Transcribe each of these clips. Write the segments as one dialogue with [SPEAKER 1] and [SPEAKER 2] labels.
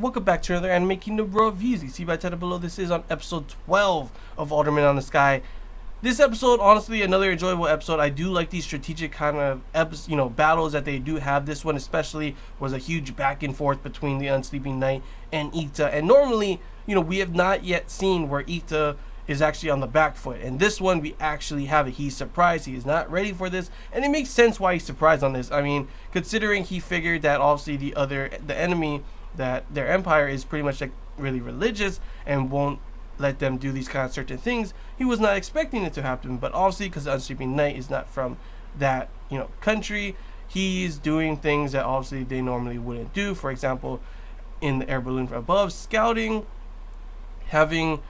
[SPEAKER 1] Welcome back to another Anime Kingdom reviews. You see by the title below, this is on episode 12 of Alderamin on the Sky. This episode, honestly, another enjoyable episode. I do like these strategic kind of battles that they do have. This one especially was a huge back and forth between the Unsleeping Knight and Ikta. And normally, we have not yet seen where Ikta is actually on the back foot. And this one, we actually have it. He's surprised. He is not ready for this. And it makes sense why he's surprised on this. I mean, considering he figured that obviously the enemy, that their empire is pretty much like really religious and won't let them do these kind of certain things. He was not expecting it to happen, but obviously because the Unsleeping Knight is not from that country, he's doing things that obviously they normally wouldn't do. For example, in the air balloon above, scouting, having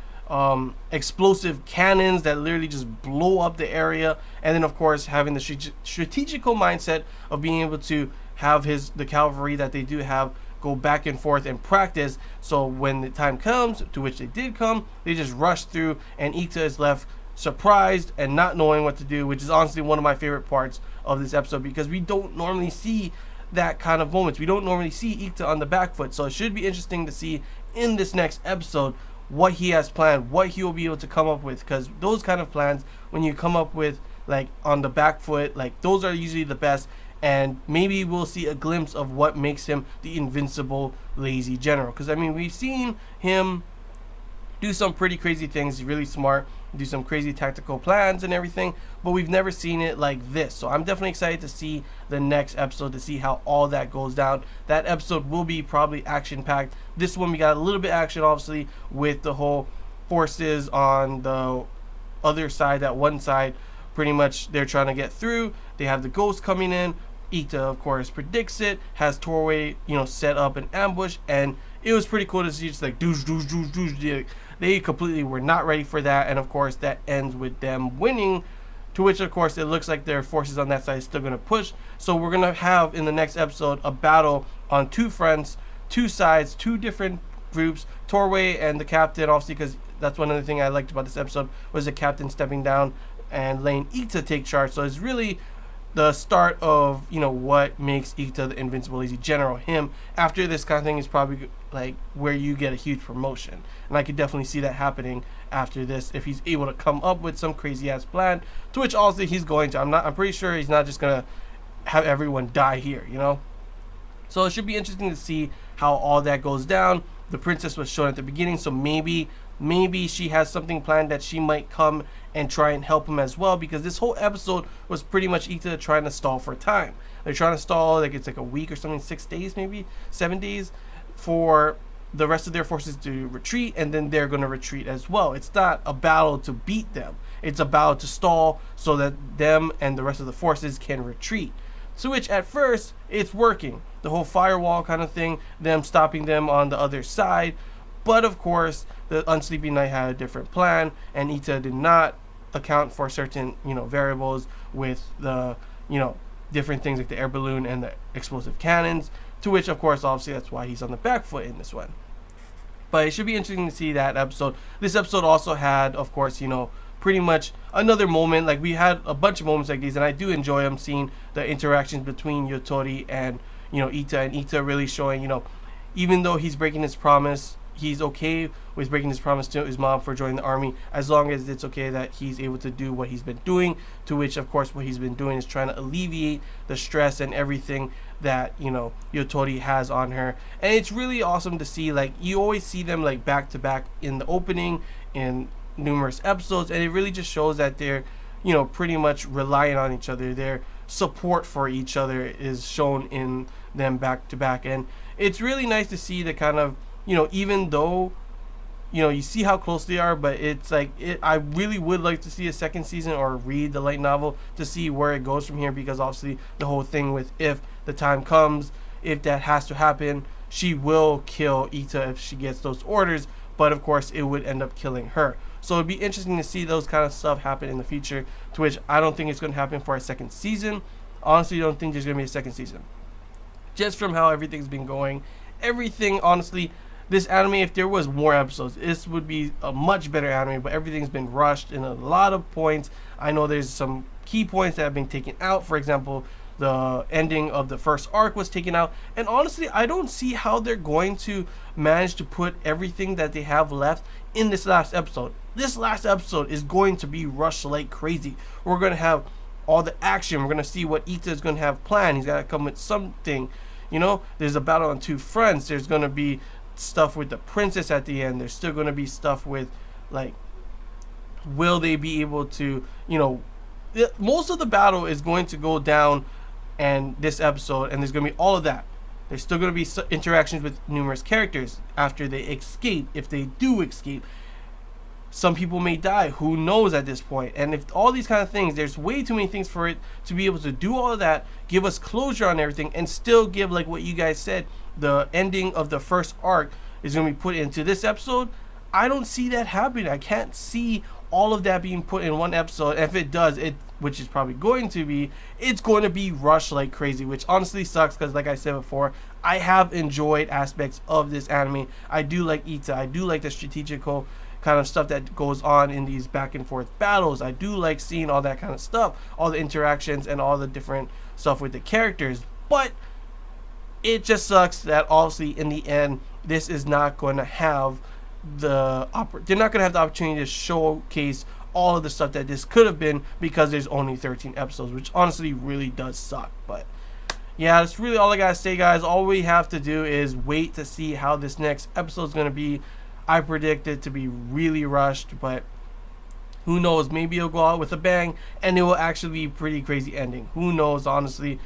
[SPEAKER 1] explosive cannons that literally just blow up the area, and then of course having the strategical mindset of being able to have the cavalry that they do have go back and forth and practice, so when the time comes, to which they did come, they just rush through, and Ikta is left surprised and not knowing what to do, which is honestly one of my favorite parts of this episode, because we don't normally see that kind of moments. We don't normally see Ikta on the back foot, so it should be interesting to see in this next episode what he has planned, what he will be able to come up with, because those kind of plans, when you come up with like on the back foot, like those are usually the best. And maybe we'll see a glimpse of what makes him the invincible lazy general. Because, I mean, we've seen him do some pretty crazy things. He's really smart, do some crazy tactical plans and everything. But we've never seen it like this. So I'm definitely excited to see the next episode, to see how all that goes down. That episode will be probably action-packed. This one, we got a little bit action, obviously, with the whole forces on the other side, that one side. Pretty much they're trying to get through. They have the ghost coming in. Ikta, of course, predicts it, has Torway, set up an ambush, and it was pretty cool to see just like doosh, doosh, doosh, doosh. They completely were not ready for that, and of course that ends with them winning, to which of course it looks like their forces on that side is still going to push. So we're going to have in the next episode a battle on two fronts, two sides, two different groups, Torway and the captain, obviously, because that's one other thing I liked about this episode was the captain stepping down and letting Ikta take charge. So it's really the start of what makes Ikta the invincible lazy general. Him after this kind of thing is probably like where you get a huge promotion, and I could definitely see that happening after this if he's able to come up with some crazy ass plan, to which also he's going to. I'm pretty sure he's not just gonna have everyone die here, So it should be interesting to see how all that goes down. The princess was shown at the beginning, so maybe she has something planned that she might come and try and help him as well, because this whole episode was pretty much Ikta trying to stall for time. They're trying to stall, like it's like a week or something, 6 days, maybe 7 days, for the rest of their forces to retreat, and then they're going to retreat as well. It's not a battle to beat them. It's a battle to stall so that them and the rest of the forces can retreat. So which at first, it's working. The whole firewall kind of thing, them stopping them on the other side. But of course, the Unsleeping Knight had a different plan, and Ikta did not account for certain, variables with the, different things like the air balloon and the explosive cannons, to which, of course, obviously that's why he's on the back foot in this one. But it should be interesting to see that episode. This episode also had, of course, pretty much another moment. Like, we had a bunch of moments like these, and I do enjoy them, seeing the interactions between Yotori and, Ikta, and Ikta really showing, even though he's breaking his promise, he's okay with breaking his promise to his mom for joining the army, as long as it's okay that he's able to do what he's been doing, to which, of course, what he's been doing is trying to alleviate the stress and everything that, Yotori has on her. And it's really awesome to see, like, you always see them, like, back to back in the opening, in numerous episodes, and it really just shows that they're, pretty much relying on each other. Their support for each other is shown in them back to back, and it's really nice to see the kind of, even though, you see how close they are, but it's like, I really would like to see a second season or read the light novel to see where it goes from here, because obviously the whole thing with if the time comes, if that has to happen, she will kill Ikta if she gets those orders, but of course it would end up killing her. So it'd be interesting to see those kind of stuff happen in the future, to which I don't think it's going to happen for a second season. Honestly, don't think there's going to be a second season. Just from how everything's been going. Everything, honestly, This anime, if there was more episodes, this would be a much better anime, but everything's been rushed in a lot of points. I know there's some key points that have been taken out. For example, the ending of the first arc was taken out, and honestly, I don't see how they're going to manage to put everything that they have left in this last episode. This last episode is going to be rushed like crazy. We're going to have all the action. We're going to see what Ikta is going to have planned. He's got to come with something. You know, there's a battle on two fronts. There's going to be stuff with the princess at the end. There's still going to be stuff with, like, will they be able to, you know, most of the battle is going to go down and this episode, and there's going to be all of that. There's still going to be interactions with numerous characters after they escape, if they do escape. Some people may die, who knows at this point. And if all these kind of things, there's way too many things for it to be able to do all of that, give us closure on everything, and still give, like what you guys said, the ending of the first arc is going to be put into this episode. I don't see that happening. I can't see all of that being put in one episode. If it does, which is probably going to be, it's going to be rushed like crazy, which honestly sucks, because like I said before, I have enjoyed aspects of this anime. I do like Ikta. I do like the strategical kind of stuff that goes on in these back and forth battles. I do like seeing all that kind of stuff, all the interactions and all the different stuff with the characters. But it just sucks that obviously in the end, this is not going to have they're not going to have the opportunity to showcase all of the stuff that this could have been, because there's only 13 episodes, which honestly really does suck. But yeah, that's really all I gotta say, guys. All we have to do is wait to see how this next episode is going to be. I predict it to be really rushed, but who knows? Maybe it'll go out with a bang and it will actually be a pretty crazy ending. Who knows, honestly?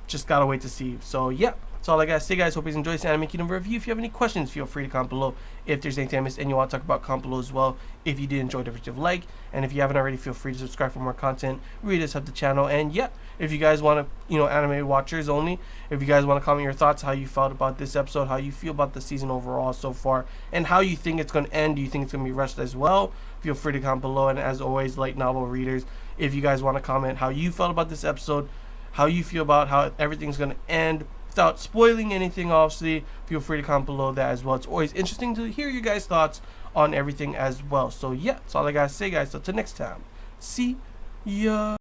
[SPEAKER 1] Just gotta wait to see. So yeah, that's all I gotta say, guys. Hope you enjoyed this Anime Kingdom review. If you have any questions, feel free to comment below. If there's anything I missed and you want to talk about, comment below as well. If you did enjoy, don't forget to like, and if you haven't already, feel free to subscribe for more content. Really does help the channel. And yeah, if you guys want to, anime watchers only, if you guys want to comment your thoughts, how you felt about this episode, how you feel about the season overall so far, and how you think it's going to end. Do you think it's going to be rushed as well? Feel free to comment below. And as always, light novel readers, if you guys want to comment how you felt about this episode, how you feel about how everything's going to end without spoiling anything, obviously, feel free to comment below that as well. It's always interesting to hear your guys' thoughts on everything as well. So yeah, that's all I gotta say, guys. So till next time, see ya.